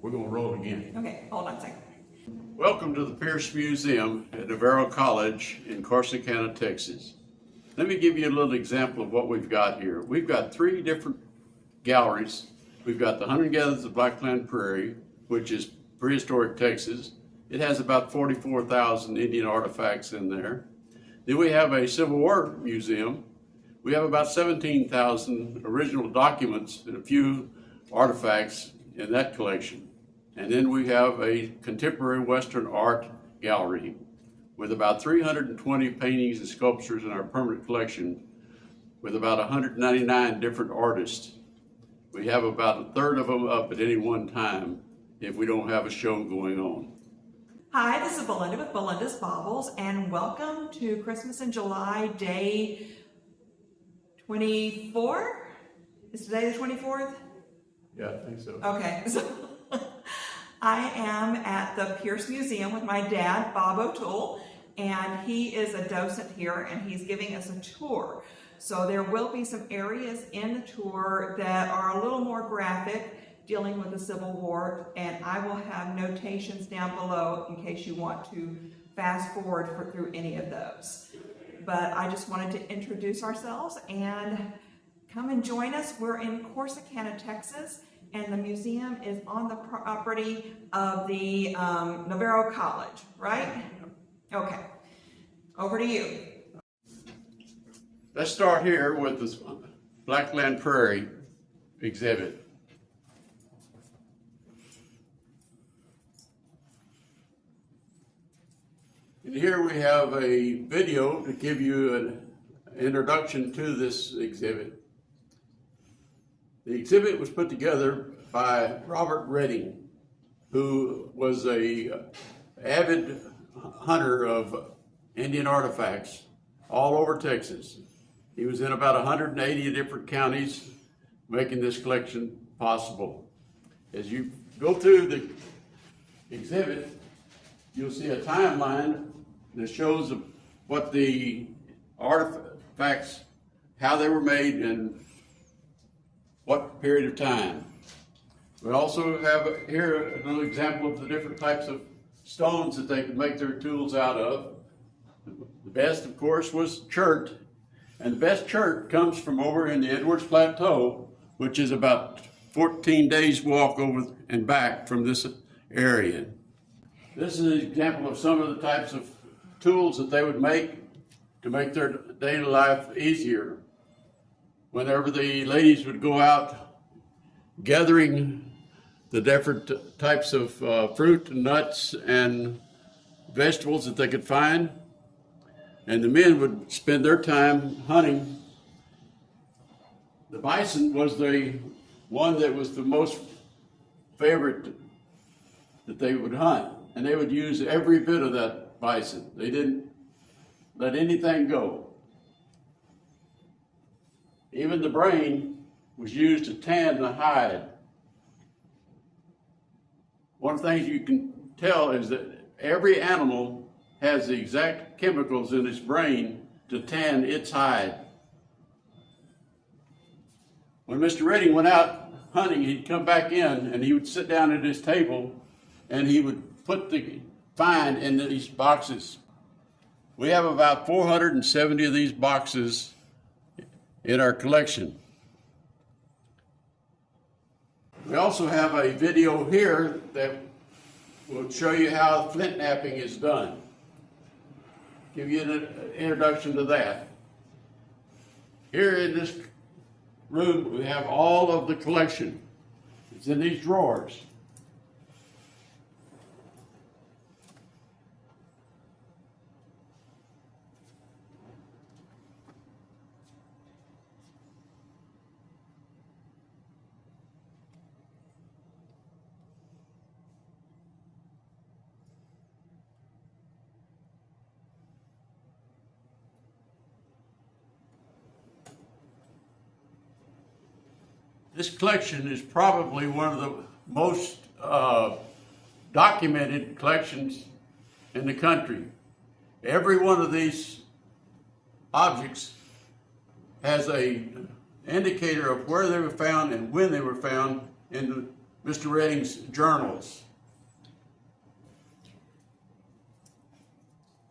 We're going to roll again. Okay, hold on a second. Welcome to the Pearce Museum at Navarro College in Corsicana, Texas. Let me give you a little example of what we've got here. We've got three different galleries. We've got the Hunter-gatherers of Blackland, Prairie, which is prehistoric Texas. It has about 44,000 Indian artifacts in there. Then we have a Civil War museum. We have about 17,000 original documents and a few artifacts in that collection. And then we have a contemporary Western art gallery with about 320 paintings and sculptures in our permanent collection with about 199 different artists. We have about a third of them up at any one time if we don't have a show going on. Hi, this is Belinda with Belinda's Baubles, and welcome to Christmas in July, day 24? Is today the 24th? Yeah, I think so. Okay, so I am at the Pearce Museum with my dad, Bob O'Toole, and he is a docent here and he's giving us a tour. So there will be some areas in the tour that are a little more graphic, dealing with the Civil War, and I will have notations down below in case you want to fast forward through any of those. But I just wanted to introduce ourselves and come and join us. We're in Corsicana, Texas, and the museum is on the property of the Navarro College, right? Okay, over to you. Let's start here with this Blackland Prairie exhibit. And here we have a video to give you an introduction to this exhibit. The exhibit was put together by Robert Redding, who was an avid hunter of Indian artifacts all over Texas. He was in about 180 different counties making this collection possible. As you go through the exhibit, you'll see a timeline that shows what the artifacts, how they were made, and what period of time. We also have here a little example of the different types of stones that they could make their tools out of. The best, of course, was chert, and the best chert comes from over in the Edwards Plateau, which is about 14 days walk over and back from this area. This is an example of some of the types of tools that they would make to make their daily life easier. Whenever the ladies would go out gathering the different types of fruit and nuts and vegetables that they could find, and the men would spend their time hunting. The bison was the one that was the most favorite that they would hunt, and they would use every bit of that bison. They didn't let anything go. Even the brain was used to tan the hide. One of the things you can tell is that every animal has the exact chemicals in its brain to tan its hide. When Mr. Redding went out hunting, he'd come back in and he would sit down at his table and he would put the find in these boxes. We have about 470 of these boxes in our collection. We also have a video here that will show you how flint knapping is done. Give you an introduction to that. Here in this room we have all of the collection. It's in these drawers. This collection is probably one of the most documented collections in the country. Every one of these objects has an indicator of where they were found and when they were found in Mr. Redding's journals.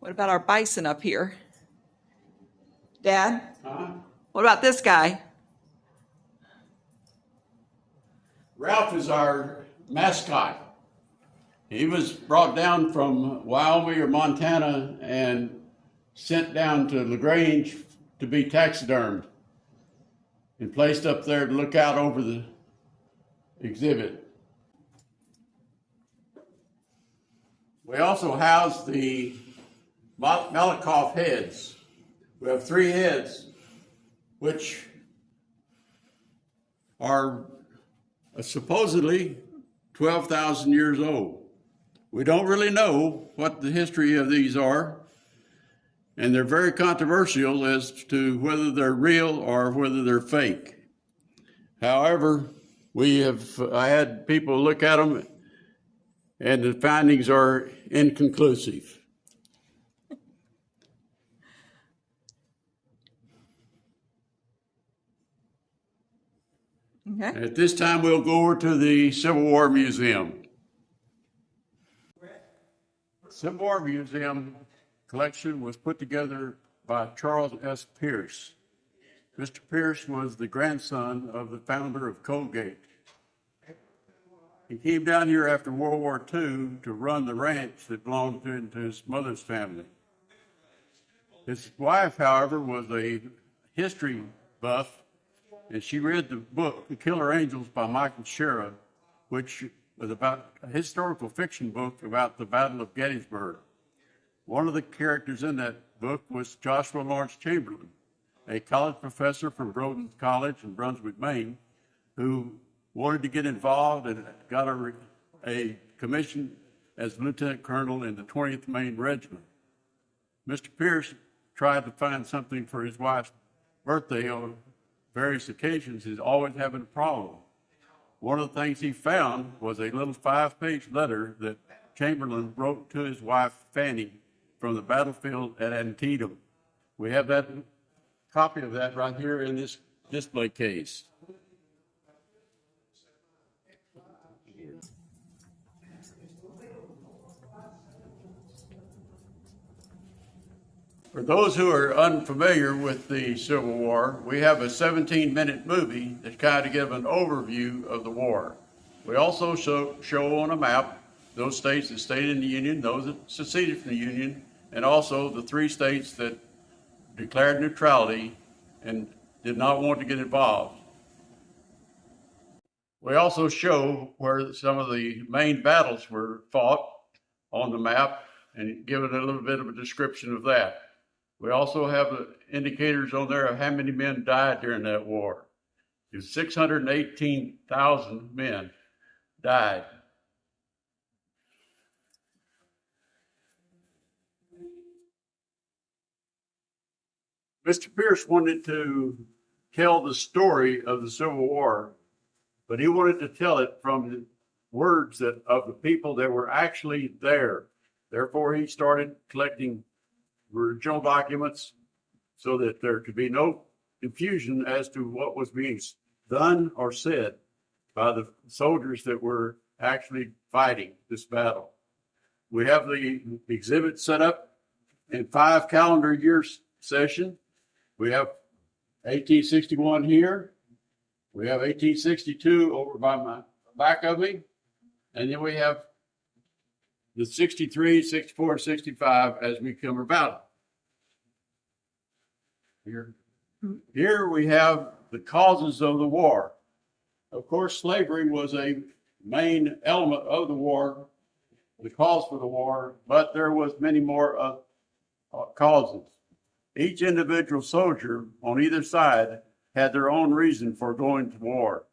What about our bison up here? Dad? Huh? What about this guy? Ralph is our mascot. He was brought down from Wyoming or Montana and sent down to LaGrange to be taxidermed and placed up there to look out over the exhibit. We also house the Malakoff heads. We have 3 heads, which are supposedly 12,000 years old. We don't really know what the history of these are, and they're very controversial as to whether they're real or whether they're fake. However, I had people look at them, and the findings are inconclusive. Okay. At this time, we'll go over to the Civil War Museum. The Civil War Museum collection was put together by Charles S. Pearce. Mr. Pearce was the grandson of the founder of Colgate. He came down here after World War II to run the ranch that belonged to his mother's family. His wife, however, was a history buff, and she read the book, The Killer Angels by Michael Shera, which was about a historical fiction book about the Battle of Gettysburg. One of the characters in that book was Joshua Lawrence Chamberlain, a college professor from Broden College in Brunswick, Maine, who wanted to get involved and got a commission as lieutenant colonel in the 20th Maine Regiment. Mr. Pearce tried to find something for his wife's birthday on various occasions. He's always having a problem. One of the things he found was a little 5-page letter that Chamberlain wrote to his wife, Fanny, from the battlefield at Antietam. We have that copy of that right here in this display case. For those who are unfamiliar with the Civil War, we have a 17-minute movie that kind of gives an overview of the war. We also show on a map those states that stayed in the Union, those that seceded from the Union, and also the 3 states that declared neutrality and did not want to get involved. We also show where some of the main battles were fought on the map and give it a little bit of a description of that. We also have indicators on there of how many men died during that war. 618,000 men died. Mr. Pearce wanted to tell the story of the Civil War, but he wanted to tell it from the words of the people that were actually there. Therefore, he started collecting original documents so that there could be no confusion as to what was being done or said by the soldiers that were actually fighting this battle. We have the exhibit set up in 5 calendar year session. We have 1861 here. We have 1862 over by my back of me. And then we have the 63, 64, and 65 as we come about. Here we have the causes of the war. Of course, slavery was a main element of the war, the cause for the war, but there was many more causes. Each individual soldier on either side had their own reason for going to war.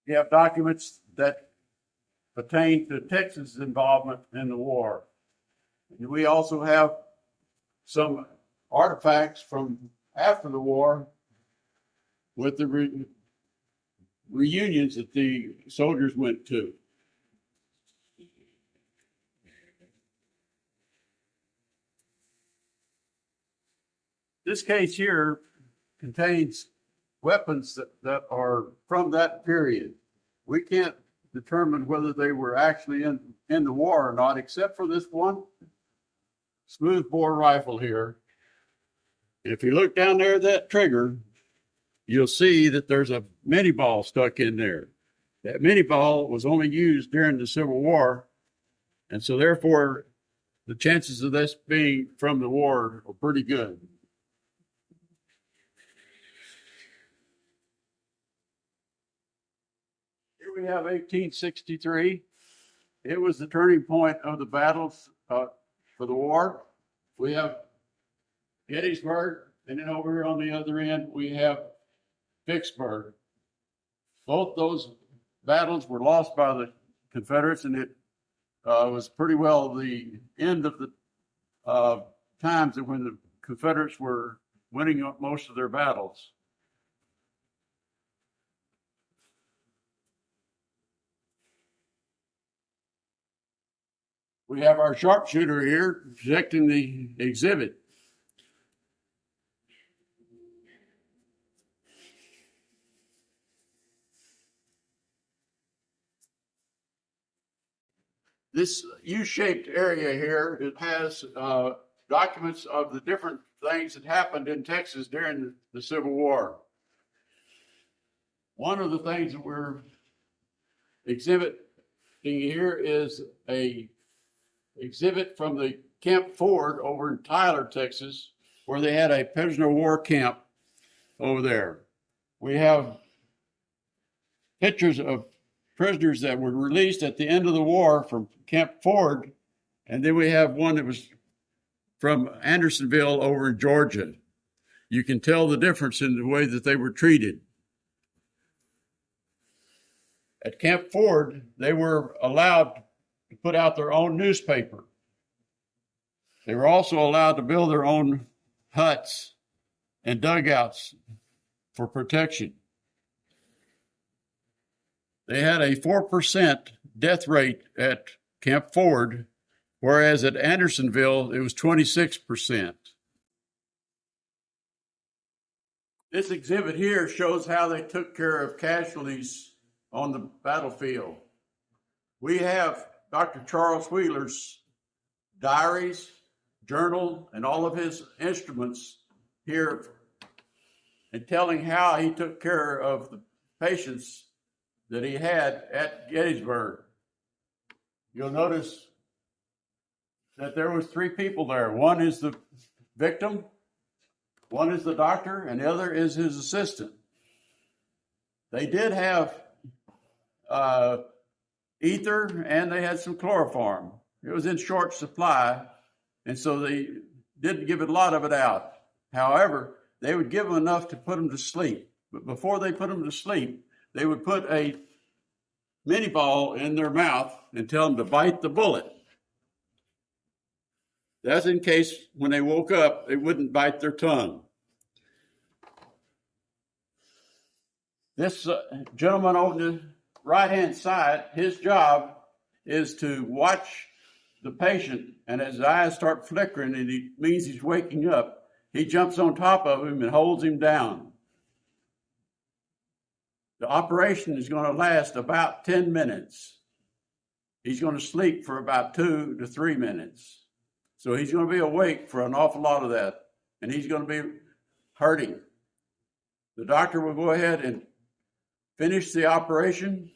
You have documents that pertain to Texas' involvement in the war. And we also have some artifacts from after the war with the reunions that the soldiers went to. This case here contains weapons that are from that period. We can't determine whether they were actually in the war or not, except for this one smoothbore rifle here. If you look down there at that trigger, you'll see that there's a mini ball stuck in there. That mini ball was only used during the Civil War, and so therefore the chances of this being from the war are pretty good. Here we have 1863. It was the turning point of the battles for the war. We have Gettysburg, and then over here on the other end, we have Vicksburg. Both those battles were lost by the Confederates, and it was pretty well the end of the times when the Confederates were winning most of their battles. We have our sharpshooter here projecting the exhibit. This U-shaped area here, it has documents of the different things that happened in Texas during the Civil War. One of the things that we're exhibiting here is a exhibit from the Camp Ford over in Tyler, Texas, where they had a prisoner of war camp over there. We have pictures of prisoners that were released at the end of the war from Camp Ford, and then we have one that was from Andersonville over in Georgia. You can tell the difference in the way that they were treated. At Camp Ford, they were allowed to put out their own newspaper. They were also allowed to build their own huts and dugouts for protection. They had a 4% death rate at Camp Ford, whereas at Andersonville, it was 26%. This exhibit here shows how they took care of casualties on the battlefield. We have Dr. Charles Wheeler's diaries, journal, and all of his instruments here, and telling how he took care of the patients that he had at Gettysburg. You'll notice that there was 3 people there. One is the victim, one is the doctor, and the other is his assistant. They did have ether, and they had some chloroform. It was in short supply, and so they didn't give a lot of it out. However, they would give them enough to put them to sleep. But before they put them to sleep, they would put a mini ball in their mouth and tell them to bite the bullet. That's in case when they woke up, they wouldn't bite their tongue. This gentleman on the right-hand side, his job is to watch the patient, and as his eyes start flickering and it means he's waking up, he jumps on top of him and holds him down. The operation is going to last about 10 minutes. He's going to sleep for about 2 to 3 minutes. So he's going to be awake for an awful lot of that, and he's going to be hurting. The doctor will go ahead and finish the operation,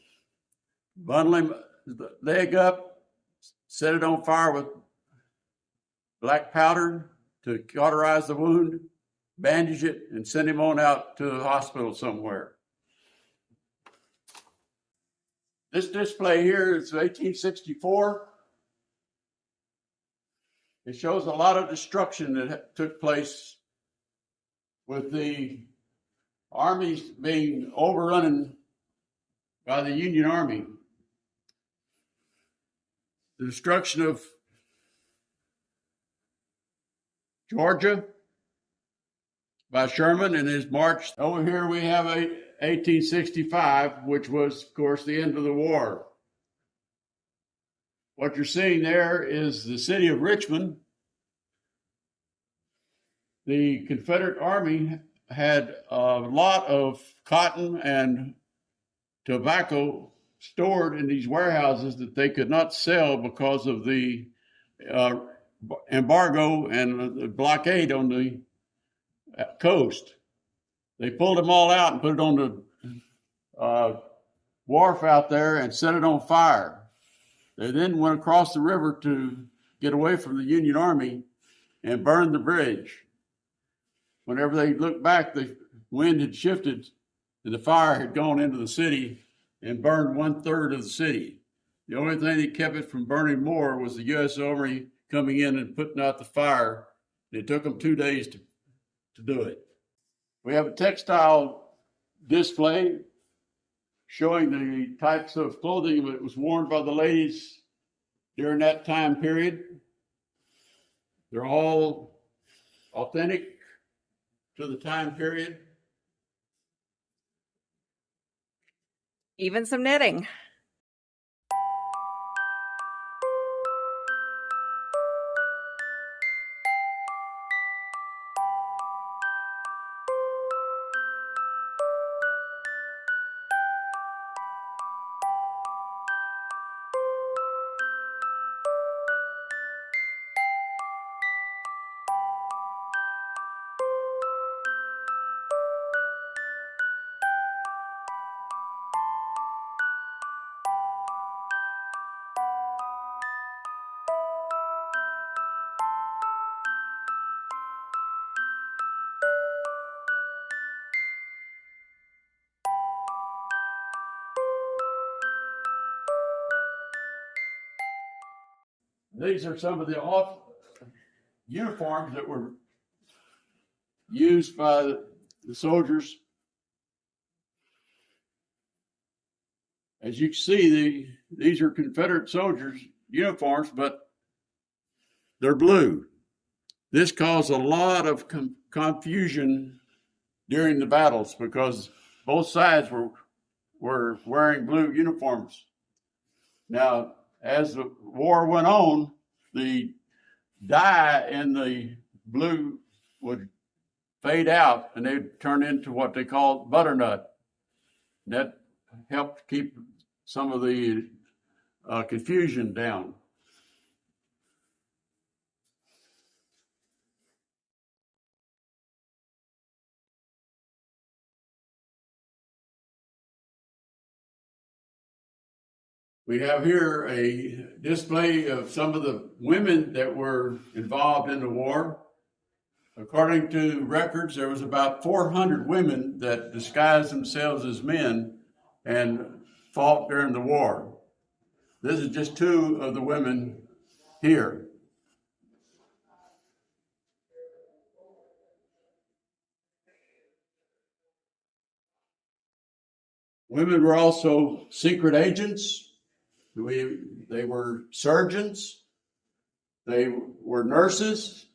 bundle him the leg up, set it on fire with black powder to cauterize the wound, bandage it, and send him on out to a hospital somewhere. This display here is 1864. It shows a lot of destruction that took place with the armies being overrun by the Union Army. The destruction of Georgia by Sherman and his march. Over here we have 1865, which was, of course, the end of the war. What you're seeing there is the city of Richmond. the Confederate Army had a lot of cotton and tobacco stored in these warehouses that they could not sell because of the embargo and the blockade on the coast. They pulled them all out and put it on the wharf out there and set it on fire. They then went across the river to get away from the Union Army and burned the bridge. Whenever they looked back, the wind had shifted and the fire had gone into the city and burned 1/3 of the city. The only thing that kept it from burning more was the U.S. Army coming in and putting out the fire. It took them 2 days to do it. We have a textile display showing the types of clothing that was worn by the ladies during that time period. They're all authentic to the time period. Even some knitting. These are some of the uniforms that were used by the soldiers. As you can see, these are Confederate soldiers' uniforms, but they're blue. This caused a lot of confusion during the battles because both sides were wearing blue uniforms. Now, as the war went on, the dye in the blue would fade out and they'd turn into what they call butternut. That helped keep some of the confusion down. We have here a display of some of the women that were involved in the war. According to records, there was about 400 women that disguised themselves as men and fought during the war. This is just 2 of the women here. Women were also secret agents. They were surgeons, they were nurses,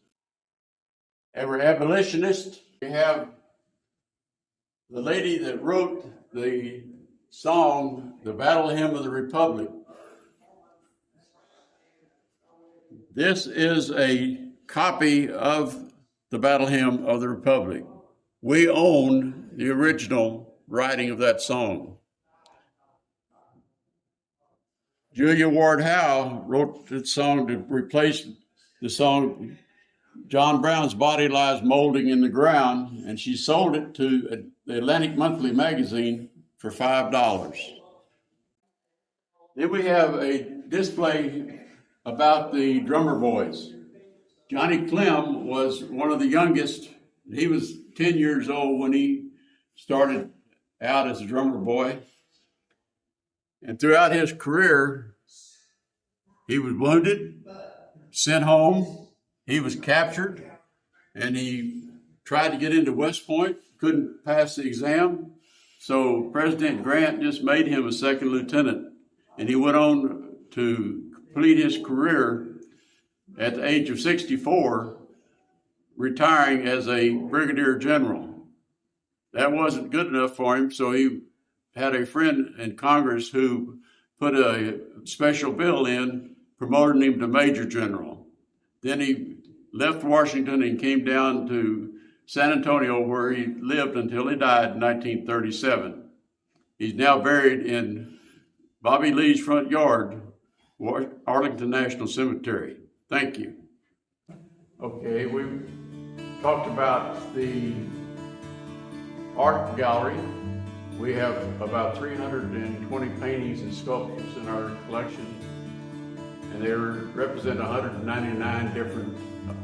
they were abolitionists. We have the lady that wrote the song, The Battle Hymn of the Republic. This is a copy of the Battle Hymn of the Republic. We own the original writing of that song. Julia Ward Howe wrote that song to replace the song John Brown's Body Lies Molding in the Ground, and she sold it to the Atlantic Monthly magazine for $5. Then we have a display about the drummer boys. Johnny Clem was one of the youngest. He was 10 years old when he started out as a drummer boy. And throughout his career, he was wounded, sent home, he was captured, and he tried to get into West Point, couldn't pass the exam. So President Grant just made him a 2nd lieutenant, and he went on to complete his career at the age of 64, retiring as a brigadier general. That wasn't good enough for him, so he had a friend in Congress who put a special bill in promoting him to major general. Then he left Washington and came down to San Antonio, where he lived until he died in 1937. He's now buried in Bobby Lee's front yard, Arlington National Cemetery. Thank you. Okay, we've talked about the art gallery. We have about 320 paintings and sculptures in our collection, and they represent 199 different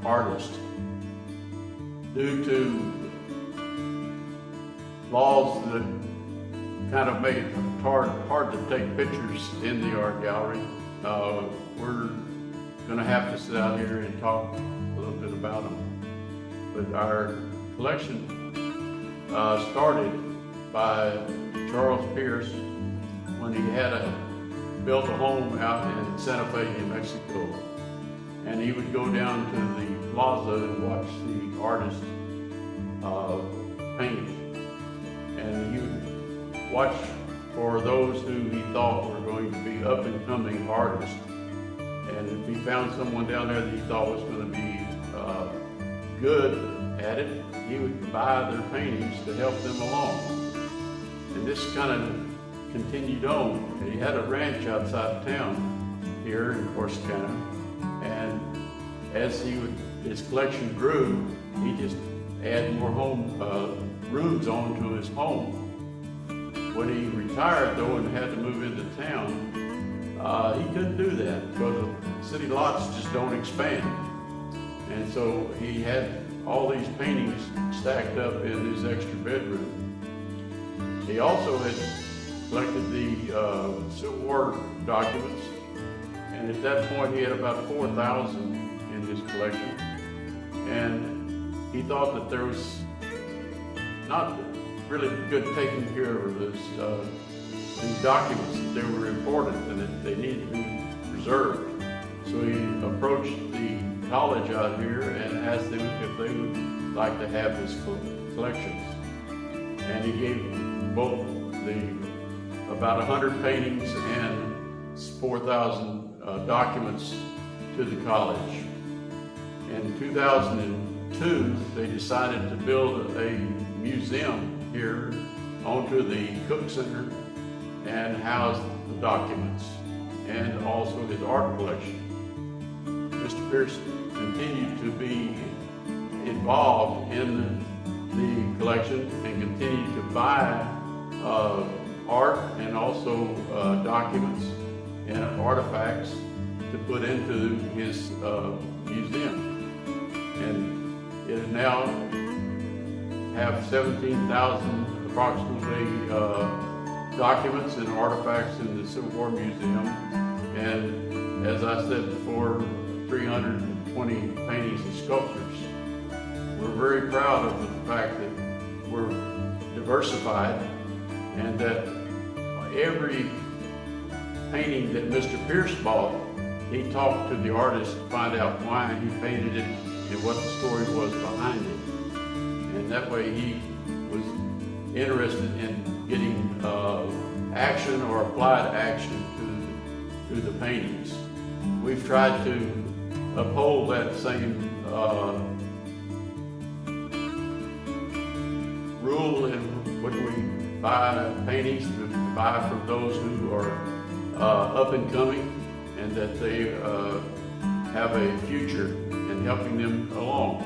artists. Due to laws that kind of make it hard to take pictures in the art gallery, we're going to have to sit out here and talk a little bit about them. But our collection started by Charles Pearce when he built a home out in Santa Fe, New Mexico. And he would go down to the plaza and watch the artists paint. And he would watch for those who he thought were going to be up-and-coming artists. And if he found someone down there that he thought was going to be good at it, he would buy their paintings to help them along. And this kind of continued on. He had a ranch outside town here in Corsicana, and as his collection grew, he just added more rooms onto his home. When he retired though and had to move into town, he couldn't do that because the city lots just don't expand. And so he had all these paintings stacked up in his extra bedroom. He also had collected the Civil War documents, and at that point he had about 4,000 in his collection. And he thought that there was not really good taking care of these documents, that they were important and that they needed to be preserved. So he approached the college out here and asked them if they would like to have his collections. And he gave both about 100 paintings and 4,000 documents to the college. In 2002, they decided to build a museum here onto the Cook Center and house the documents and also his art collection. Mr. Pearce continued to be involved in the collection and continued to buy art and also documents and artifacts to put into his museum. And it now have 17,000 approximately documents and artifacts in the Civil War Museum. And as I said before, 320 paintings and sculptures. We're very proud of the fact that we're diversified and that every painting that Mr. Pearce bought, he talked to the artist to find out why he painted it and what the story was behind it. And that way he was interested in getting action or applied action to the paintings. We've tried to uphold that same rule in when we buy paintings, to buy from those who are up and coming and that they have a future in helping them along.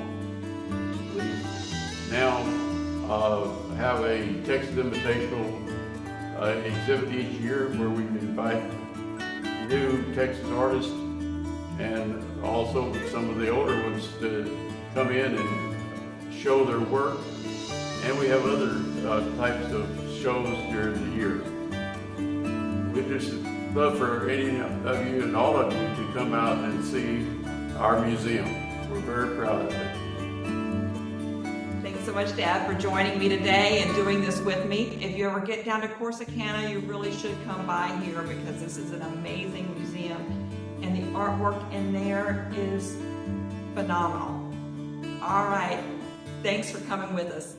We now have a Texas Invitational exhibit each year where we invite new Texas artists and also some of the older ones to come in and show their work. And we have other types of shows during the year. We just love for any of you and all of you to come out and see our museum. We're very proud of it. Thanks so much, Dad, for joining me today and doing this with me. If you ever get down to Corsicana, you really should come by here because this is an amazing museum and the artwork in there is phenomenal. All right, thanks for coming with us.